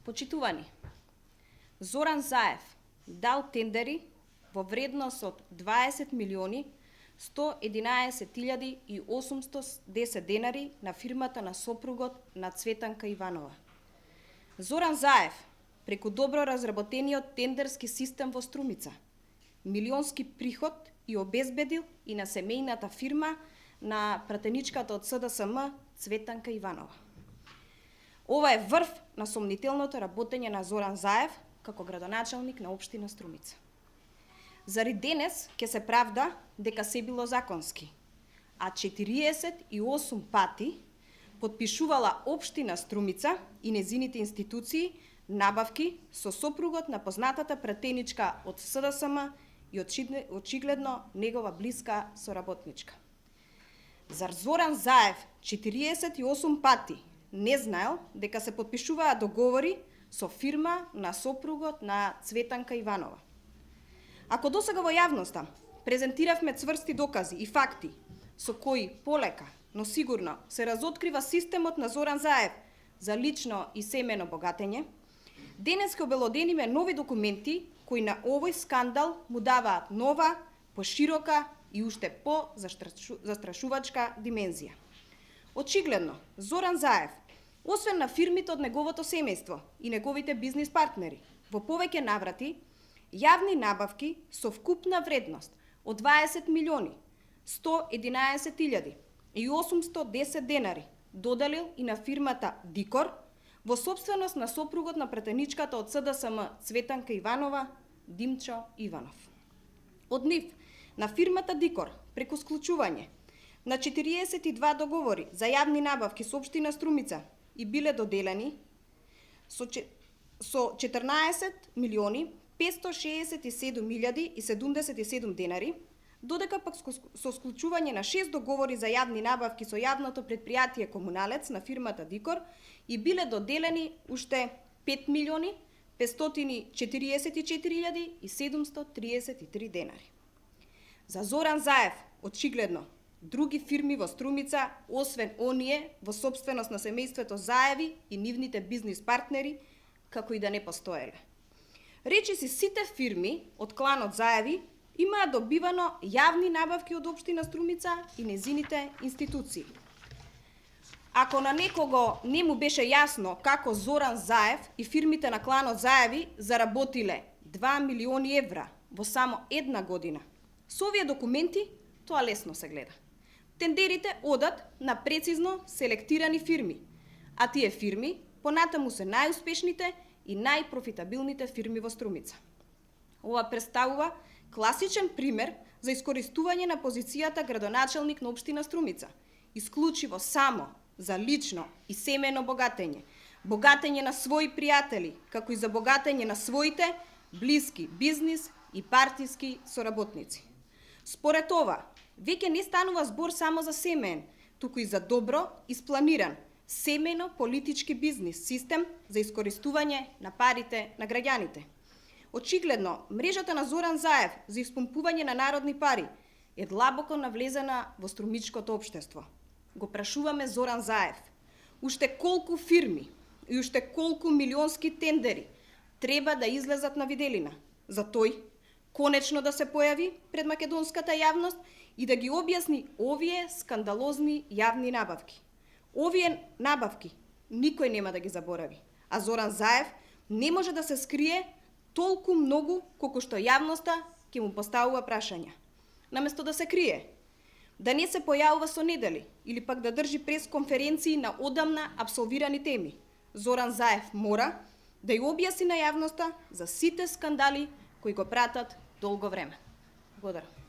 Почитувани, Зоран Заев дал тендери во вредност од 20 милиони 111.810 денари на фирмата на сопругот на Цветанка Иванова. Зоран Заев, преку добро разработениот тендерски систем во Струмица, милионски приход и обезбедил и на семејната фирма на пратеничката од СДСМ Цветанка Иванова. Ова е врв на сомнителното работење на Зоран Заев како градоначалник на општина Струмица. Зари денес ќе се правда дека се било законски, а 48 пати подпишувала општина Струмица и незините институции набавки со сопругот на познатата пратеничка од СДСМ и очигледно негова блиска соработничка. Зар Зоран Заев 48 пати не знаел дека се подпишуваа договори со фирма на сопругот на Цветанка Иванова? Ако досега во јавноста презентиравме цврсти докази и факти со кои полека, но сигурно се разоткрива системот на Зоран Заев за лично и семено богатење, денес ќе обелодениме нови документи кои на овој скандал му даваат нова, поширока и уште по-застрашувачка димензија. Очигледно, Зоран Заев, освен на фирмите од неговото семејство и неговите бизнис партнери, во повеќе наврати, јавни набавки со вкупна вредност од 20 милиони 111.810 денари доделил и на фирмата Дикор во собственост на сопругот на пратеничката од СДСМ Цветанка Иванова, Димчо Иванов. Од нив на фирмата Дикор преку склучување на 42 договори за јавни набавки со општина Струмица и биле доделени со 14 милиони 567.077 денари, додека пак со склучување на 6 договори за јавни набавки со јавното предпријатие Комуналец на фирмата Дикор и биле доделени уште 5 милиони 544.733 денари. За Зоран Заев, очигледно, други фирми во Струмица, освен оние во собственост на семејството Заеви и нивните бизнис партнери, како и да не постоеле. Речиси сите фирми од кланот Заеви имаат добивано јавни набавки од општина Струмица и незините институции. Ако на некого не му беше јасно како Зоран Заев и фирмите на кланот Заеви заработиле 2 милиони евра во само една година, со овие документи тоа лесно се гледа. Тендерите одат на прецизно селектирани фирми, а тие фирми понатаму се најуспешните и најпрофитабилните фирми во Струмица. Ова представува класичен пример за искористување на позицијата градоначалник на општина Струмица, исклучиво само за лично и семено богатење, богатење на своји пријатели, како и за богатење на своите блиски бизнис и партиски соработници. Според ова, веќе не станува збор само за семеен, туку и за добро испланиран семено политички бизнис систем за искористување на парите на граѓаните. Очигледно, мрежата на Зоран Заев за испомпување на народни пари е длабоко навлезена во струмичкото општество. Го прашуваме Зоран Заев, уште колку фирми и уште колку милионски тендери треба да излезат на виделина за тој конечно да се појави пред македонската јавност и да ги објасни овие скандалозни јавни набавки. Овие набавки никој нема да ги заборави, а Зоран Заев не може да се скрие толку многу колку што јавноста ќе му поставува прашања. Наместо да се крие, да не се појавува со недели или пак да држи пресконференции на одамна апсолвирани теми, Зоран Заев мора да ја објасни на јавноста за сите скандали кои го пратат долго време. Благодарам.